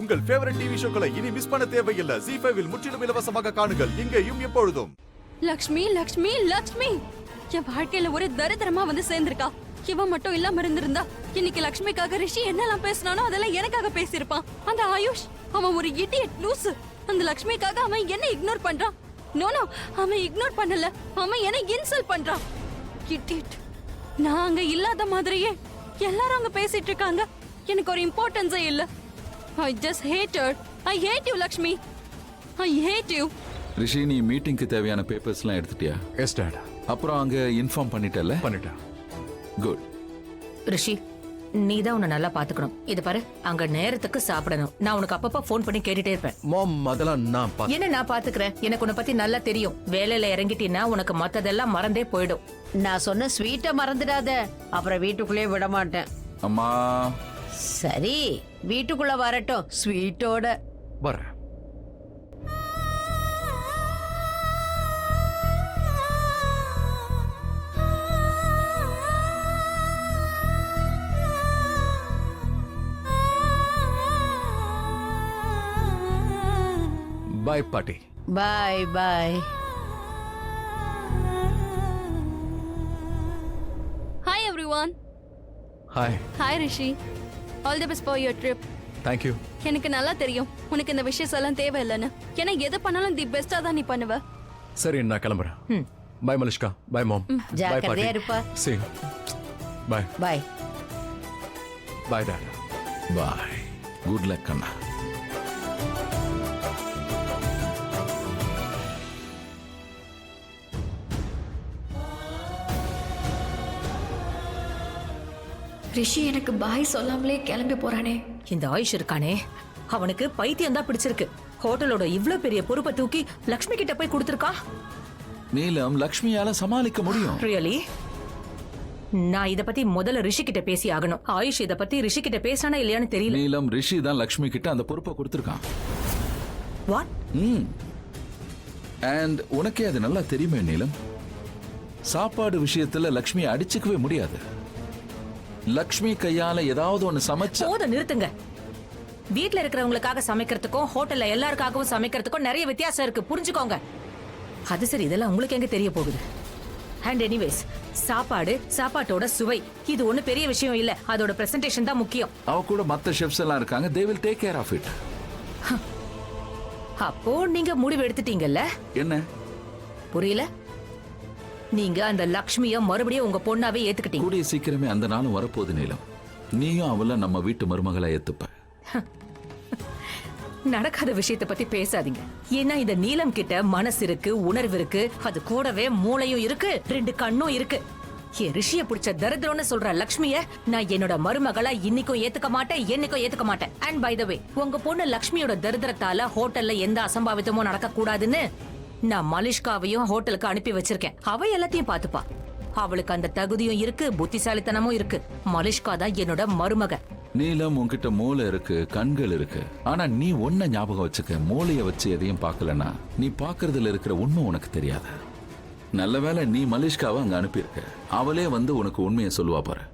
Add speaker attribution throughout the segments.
Speaker 1: உங்கள் favourite TV ஷோக்களை இனி miss பண்ண தேவையில்லை. ZEE5 இல் முற்றிலும் இலவசமாக காணுங்கள். இங்கேயும் எப்பொழுதும்.
Speaker 2: லக்ஷ்மி லக்ஷ்மி லக்ஷ்மி என் வாழ்க்கையில ஒரு தரித்திரமா வந்து சேர்ந்திருக்கா. இவன் மட்டும் இல்லாம இருந்திருந்தா இன்னைக்கு லக்ஷ்மிக்காக ரிஷி என்னெல்லாம் பேசினானோ அதெல்லாம் எனக்காக பேசியிருப்பான். அந்த ஆயுஷ் அவன் ஒரு இடியட் லூசு. அந்த லக்ஷ்மிக்காக அவன் என்ன இக்னோர் பண்றான். நோ அவன் இக்னோர் பண்ணல, அவன் என்ன இன்சல்ட் பண்றான். இடியட். நான் அங்க இல்லாத மாதிரியே எல்லாரும் அங்க பேசிட்டு இருக்காங்க. எனக்கு ஒரு இம்பார்ட்டன்ஸே இல்ல. I just hate her. I hate you Lakshmi. I hate you.
Speaker 3: ரிஷி, நீ மீட்டிங்க்கு தேவையான பேப்பர்ஸ்லாம் எடுத்துட்டியா?
Speaker 1: Yes dad.
Speaker 3: அப்புறம் அங்க இன்ஃபார்ம் பண்ணிட்டல?
Speaker 1: பண்ணிட்டேன்.
Speaker 3: குட்.
Speaker 4: ரிஷி, நீ தான் உன்னை நல்லா பாத்துக்கணும். இது பாரு, அங்க நேரத்துக்கு சாப்பிடணும். நான் உனக்கு அப்பப்ப ஃபோன் பண்ணி கேட்டுட்டே இருப்பேன்.
Speaker 1: மாம், அதெல்லாம்
Speaker 4: என்ன நான் பாத்துக்கிறேன். எனக்கு உன்னை பத்தி நல்லா தெரியும். வேலையில இறங்கிட்டீன்னா உனக்கு மத்ததெல்லாம் மறந்தே போயிடும்.
Speaker 5: நான் சொன்ன ஸ்வீட்டை மறந்துடாத, அப்புறம் வீட்டுக்குள்ளே விட மாட்டேன்.
Speaker 3: அம்மா.
Speaker 5: சரி, வீட்டுக்குள்ள வரட்டும் ஸ்வீட்டோட.
Speaker 1: வரேன். பாய் பாட்டி.
Speaker 5: பாய் பாய்.
Speaker 2: Hi everyone.
Speaker 1: Hi.
Speaker 2: Hi Rishi. All the best for your trip.
Speaker 1: Thank you.
Speaker 2: எனக்கு நல்லா தெரியும் உனக்கு இந்த விஷயம் எல்லாம் தேவையில்லைன்னு. ஏன்னா எது பண்ணாலும் தி பெஸ்டா தான் நீ பண்ணுவ.
Speaker 1: சரி, நான் கிளம்புறேன். பாய் மலிஷ்கா. பாய் மாம்.
Speaker 5: ஜாக்கிரதையா இருப்பா.
Speaker 1: See. பாய்.
Speaker 5: பாய்.
Speaker 1: பாய் டாட்.
Speaker 3: பாய். குட் லக் அண்ணா.
Speaker 6: ரிஷி எனக்கு பாய் சொல்லாமலே கிளம்பி போறானே.
Speaker 4: இந்த ஆயுஷ் இருக்கானே, அவனுக்கு பைத்தியம் தான் பிடிச்சிருக்கு. ஹோட்டலோட இவ்ளோ பெரிய பொறுப்பை தூக்கி லக்ஷ்மி கிட்ட போய் கொடுத்திருக்கான்.
Speaker 3: நீலம் லக்ஷ்மியால சமாளிக்க முடியும்.
Speaker 4: ரியலி? நான் இத பத்தி முதல்ல ரிஷி கிட்ட பேசி ஆகணும். ஆயுஷ் இத பத்தி ரிஷி கிட்ட பேசானா இல்லையான்னு தெரியல.
Speaker 3: நீலம், ரிஷி தான் லக்ஷ்மி கிட்ட அந்த பொறுப்பை கொடுத்திருக்கான்.
Speaker 4: வாட்?
Speaker 3: அண்ட் உனக்கே அது நல்லா தெரியுமே நீலம். சாப்பாடு விஷயத்துல லக்ஷ்மியை அடிச்சுக்கவே முடியாது. லக்ஷ்மி கையால ஏதாவது ஒண்ணு சமைச்சா
Speaker 4: போத நிறுத்துங்க. வீட்ல இருக்கிறவங்களுக்காக சமைக்கிறதுக்கும் ஹோட்டல்ல எல்லாருக்காகவும் சமைக்கிறதுக்கும் நிறைய வித்தியாசம் இருக்கு, புரிஞ்சுக்கோங்க. அது சரி, இதெல்லாம் உங்களுக்கு எங்க தெரிய போகுது? அண்ட் எனிவேஸ், சாப்பாட்டோட சுவை இது ஒண்ணு பெரிய விஷயம் இல்ல, அதோட பிரசன்டேஷன் தான் முக்கியம்.
Speaker 3: அவ கூட மத்த ஷெஃப்ஸ் எல்லாம் இருக்காங்க. they will take care of it.
Speaker 4: அப்போ நீங்க முடிவு எடுத்துட்டீங்கல்ல?
Speaker 3: என்ன
Speaker 4: புரியல? நீங்க அந்த லக்ஷ்மிய மறுபடியும் உங்க பொண்ணாவே ஏத்துக்கிட்டீங்க.
Speaker 3: கூடிய சீக்கிரமே அந்த நாளும் வரப்போகுது நீலம். நீயும் அவள நம்ம வீட்டு மருமகளை ஏத்துப்ப.
Speaker 4: நடக்காத விஷயத்தை பத்தி பேசாதீங்க. ஏன்னா இந்த நீலம் கிட்ட மனசு இருக்கு, உணர்வு இருக்கு, அது கூடவே மூளையும் இருக்கு, 2 கண்ணும் இருக்கு. என் ரிஷிய பிடிச்ச தரித்திரம்னு சொல்ற லக்ஷ்மிய நான் என்னோட மருமகளா இன்னைக்கும் ஏத்துக்க மாட்டேன், என்னைக்கும் ஏத்துக்க மாட்டேன். அண்ட் பை த வே, உங்க பொண்ணு லக்ஷ்மியோட தரித்திரத்தால ஹோட்டல்ல எந்த அசம்பாவிதமும் நடக்க கூடாதுன்னு நான் மலிஷ்காவையும் ஹோட்டலுக்கு அனுப்பி வச்சிருக்கேன். அவ எல்லாத்தையும் பாத்துப்பா. அவளுக்கு அந்த தகுதியும் இருக்கு, புத்திசாலித்தனமும் இருக்கு. மலிஷ்கா தான் என்னோட மருமக.
Speaker 3: நீலம், உன்கிட்ட மூளை இருக்கு, கண்கள் இருக்கு. ஆனா நீ ஒன்ன ஞாபகம் வச்சுக்க, மூளைய வச்சு எதையும் பார்க்கலனா நீ பாக்குறதுல இருக்கிற உண்மை உனக்கு தெரியாது. நல்ல வேளை நீ மலிஷ்காவை அங்க அனுப்பியிருக்க. அவளே வந்து உனக்கு உண்மையை சொல்லுவா பாரு.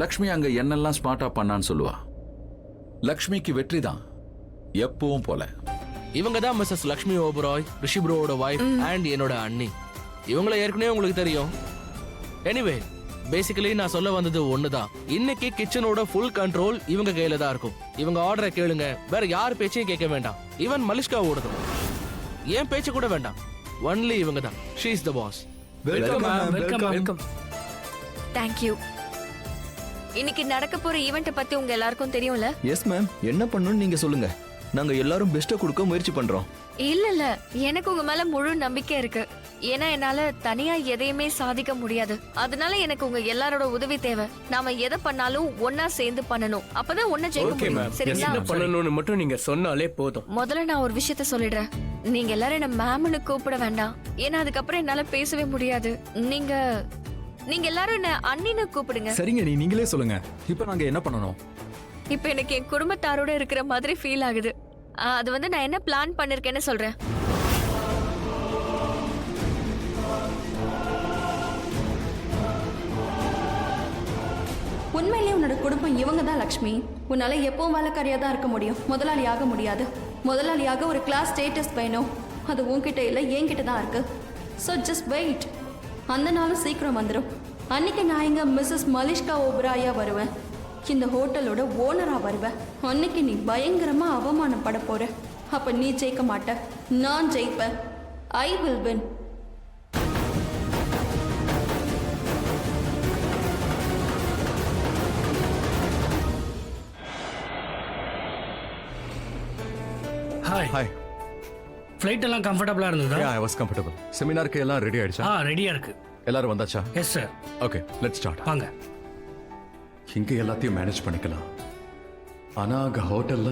Speaker 3: லக்ஷ்மி அங்க என்னெல்லாம் ஸ்மார்ட்டா பண்ணான்னு சொல்லுவா. லக்ஷ்மிக்கு வெற்றி தான் எப்பவும் போல.
Speaker 7: இவங்க தான் மிஸ்ஸஸ் லக்ஷ்மி ஓபராய், ரிஷி ப்ரோவோட வைஃப் அண்ட் என்னோட அண்ணி. இவங்கள ஏற்கனவே உங்களுக்கு தெரியும். எனிவே, பேசிக்கலி நான் சொல்ல வந்தது ஒண்ணுதான். இன்னைக்கு கிச்சனோட ஃபுல் கண்ட்ரோல் இவங்க கையில தான் இருக்கும். இவங்க ஆர்டரை கேளுங்க, வேற யார் பேச்சையும் கேட்க வேண்டாம். ஈவன் மலிஷ்காவோடது ஏன் பேச்சு கூட வேண்டாம். ஒன்லி இவங்க தான். She is the boss.
Speaker 1: Welcome ma'am. Welcome.
Speaker 6: Thank you. இன்னைக்கு நடக்க போற ஈவென்ட் பத்தி உங்க எல்லாருக்கும் தெரியும்ல?
Speaker 8: Yes ma'am. என்ன பண்ணணும்னு நீங்க சொல்லுங்க. நாங்க எல்லாரும் பெஸ்ட்டா கொடுக்க முயற்சி பண்றோம்.
Speaker 6: இல்ல எனக்கு உங்க மேல முழு நம்பிக்கை இருக்கு. ஏன்னா என்னால தனியா எதையுமே சாதிக்க முடியாது. அதனால எனக்கு உங்க எல்லாரோட உதவி தேவை. நாம எதை பண்ணாலும் ஒன்னா சேர்ந்து பண்ணணும். அப்பதான் ஒன்ன ஜெயிக்க முடியும். சரிங்களா?
Speaker 9: என்ன பண்ணணும்னு மட்டும் நீங்க சொன்னாலே போதும்.
Speaker 6: முதல்ல நான் ஒரு விஷயத்த சொல்லிடுறேன். நீங்க எல்லாரும் என்ன மேம்னு கூப்பிட வேண்டாம். ஏன்னா அதுக்கப்புறம் என்னால பேசவே முடியாது. நீங்க எல்லாரும் என்ன அண்ணின்னு கூப்பிடுங்க.
Speaker 8: சரிங்க, நீங்களே சொல்லுங்க. இப்போ நாங்க என்ன பண்ணணும்?
Speaker 6: இப்ப எனக்கு என் குடும்பத்தாரோட இருக்கிற மாதிரி ஃபீல் ஆகுது. அது வந்து நான் என்ன பிளான் பண்ணிருக்கேன்னு சொல்றேன்.
Speaker 2: உண்மையிலேயே உன்னோட குடும்பம் இவங்க தான் லக்ஷ்மி. உன்னால எப்பவும் வேலைக்காரியா தான் இருக்க முடியும், முதலாளி ஆக முடியாது. முதலாளியாக ஒரு கிளாஸ் ஸ்டேட்டஸ் வேணும், அது உன்கிட்ட இல்லை என்கிட்ட தான் இருக்கு. ஸோ ஜஸ்ட் வெயிட், அந்த நாளும் சீக்கிரம் வந்துடும். அன்னைக்கு நான் இங்க மிஸ்ஸஸ் மலிஷ்கா ஓபராயா வருவேன், இந்த ஹோட்டலோட ஓனரா வருவேன். அன்னைக்கு நீ பயங்கரமா அவமானப்பட போற. அப்ப நீ ஜெயிக்க மாட்ட, நான் ஜெயிப்பேன். I will win.
Speaker 9: Hi
Speaker 1: hi.
Speaker 9: Flight எல்லாம் கம்ஃபர்டபுளா இருந்ததா?
Speaker 1: I was comfortable. செமினாருக்கு எல்லாம் ரெடி ஆயிடுச்சா?
Speaker 9: ரெடியா இருக்கு.
Speaker 1: எல்லாரும் வந்தாச்சா?
Speaker 9: Yes sir.
Speaker 1: Okay, let's start.
Speaker 9: வாங்க.
Speaker 1: இங்க எல்லாத்தையும் மேனேஜ் பண்ணிக்கலாம். ஆனா அங்க ஹோட்டல்ல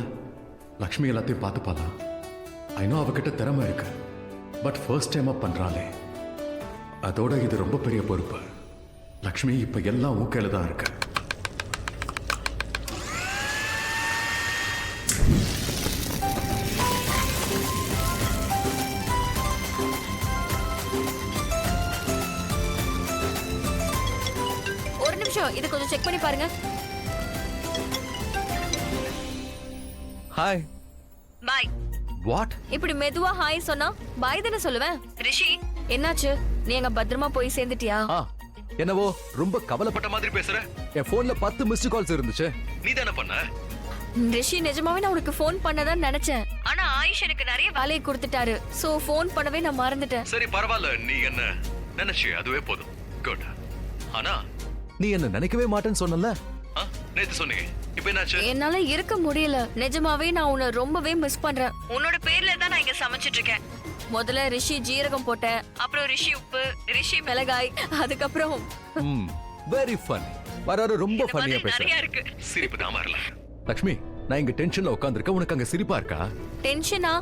Speaker 1: லக்ஷ்மி எல்லாத்தையும் பார்த்துப்பாளா? ஐநோ அவகிட்ட திறமை இருக்கு, பட் ஃபர்ஸ்ட் டைமா பண்றாளே, அதோட இது ரொம்ப பெரிய பொறுப்பு. லக்ஷ்மி இப்ப எல்லாம் ஊக்கையில தான் இருக்கு.
Speaker 6: ஒரு நிமிஷம், இதை கொஞ்சம் செக் பண்ணி பாருங்க.
Speaker 1: ஹாய்.
Speaker 6: பாய்.
Speaker 1: வாட்?
Speaker 6: இப்படி மெதுவா ஹாய் சொன்னா பாய் தானே சொல்லுவேன். ரிஷி, என்னாச்சு? நீ எங்க பத்திரமா போய் சேர்ந்துட்டியா?
Speaker 1: என்னவோ ரொம்ப கவலைப்பட்ட மாதிரி பேசுற. என் போன்ல 10 மிஸ்டு கால்ஸ் இருந்துச்சு. நீ தானே பண்ண?
Speaker 6: ரிஷி, நிஜமாவே நான் உனக்கு ஃபோன் பண்ணதான் நினைச்சேன். ஆனா ஆயுஷ் எனக்கு நிறைய வேலையை கொடுத்துட்டாரு, சோ ஃபோன் பண்ணவே நான் மறந்துட்டேன்.
Speaker 1: சரி பரவாயில்ல, நீ என்ன நினைச்சு அதுவே போதும். குட். ஆனா நீ என்ன நினைக்கவே மாட்டேன்னு சொன்னல, நேத்து சொன்னீங்க, இப்போ என்னாச்சு?
Speaker 6: என்னால இருக்க முடியல. நிஜமாவே நான் உன்னை ரொம்பவே மிஸ் பண்றேன். உன்னோட பேர்ல தான் நான் இங்க சமைச்சிட்டு இருக்கேன். முதல்ல ரிஷி ஜீரகம் போட்டேன், அப்புறம் ரிஷி உப்பு, ரிஷி மிளகாய், அதுக்கப்புறம்
Speaker 1: வெரி ஃபன். வராரு ரொம்ப ஃபன்னியா பேசுற.
Speaker 6: நிறைய இருக்கு.
Speaker 1: சிரிப்பு தான் வரல. லக்ஷ்மி, நான் இங்க டென்ஷன்ல உட்கார்ந்திருக்கேன், உனக்கு அங்க சிரிப்பா இருக்கா?
Speaker 6: டென்ஷனா?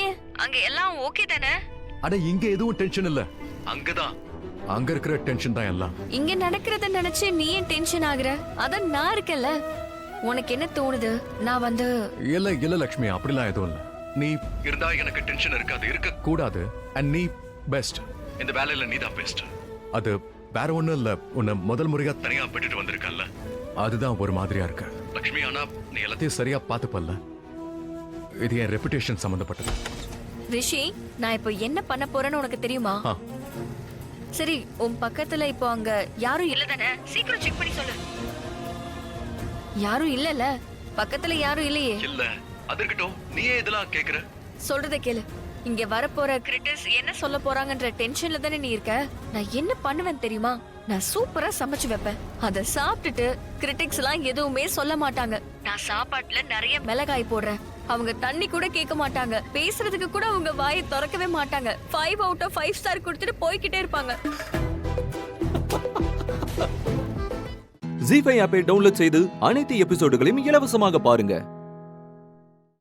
Speaker 6: ஏன், அங்க எல்லாம் ஓகே தானே?
Speaker 1: அட இங்க எதுவும் டென்ஷன் இல்ல, அங்கதான் அங்க இருக்கிற டென்ஷன் தான் எல்லாம்.
Speaker 6: இங்க நடக்கிறத நினைச்சு நீ ஏன் டென்ஷன் ஆகுற? அதான் நான் இருக்கேன்ல. உனக்கு என்ன தோணுது? நான் வந்து
Speaker 1: இல்ல லக்ஷ்மி, அப்படிலாம் எதுவும் இல்ல. நீ இருந்தா எனக்கு டென்ஷன் இருக்காது, இருக்க கூடாது. அண்ட் நீ பெஸ்ட், இந்த வேலையில நீ தான் பெஸ்ட். அது வேற ஒண்ணும் இல்ல, உன்னை முதல் முறையா தனியா விட்டுட்டு வந்திருக்கல்ல, அதுதான் ஒரு மாதிரியா இருக்கு லக்ஷ்மி. ஆனா நீ எல்லாத்தையும் சரியா பாத்துப்பல்ல, இது என் ரெப்புடேஷன் சம்பந்தப்பட்டது.
Speaker 6: ரிஷி, நான் இப்போ என்ன பண்ண போறேன்னு உனக்கு தெரியுமா? சரி, உன் பக்கத்துல இப்போ அங்க யாரும் இல்ல தானே? சீக்கிரம் செக் பண்ணி சொல்லு. யாரும் இல்லல, பக்கத்துல யாரும் இல்லையே.
Speaker 1: இல்ல, அது இருக்கட்டும், நீயே இதெல்லாம் கேக்குற?
Speaker 6: சொல்றத கேளு. இங்க வரப்போற கிரிட்டிக்ஸ் என்ன சொல்ல போறாங்கன்ற டென்ஷன்ல தானே நீ இருக்க. நான் என்ன பண்ணுவேன் தெரியுமா? நான் சூப்பரா சமைச்சு வைப்பேன். அத சாப்பிட்டுட்டு கிரிட்டிக்ஸ் எல்லாம் எதுவுமே சொல்ல மாட்டாங்க. நான் சாப்பாட்டுல நிறைய மிளகாய் போடுறேன். அவங்க தண்ணி கூட கேட்க மாட்டாங்க, பேசுறதுக்கு கூட அவங்க வாயை திறக்கவே மாட்டாங்க. 5 out of 5 ஸ்டார் கொடுத்துட்டு போய்கிட்டே இருப்பாங்க.
Speaker 10: ஜீ5 ஆப்பை டவுன்லோட் செய்து அனைத்து எபிசோடுகளையும் இலவசமாக பாருங்க.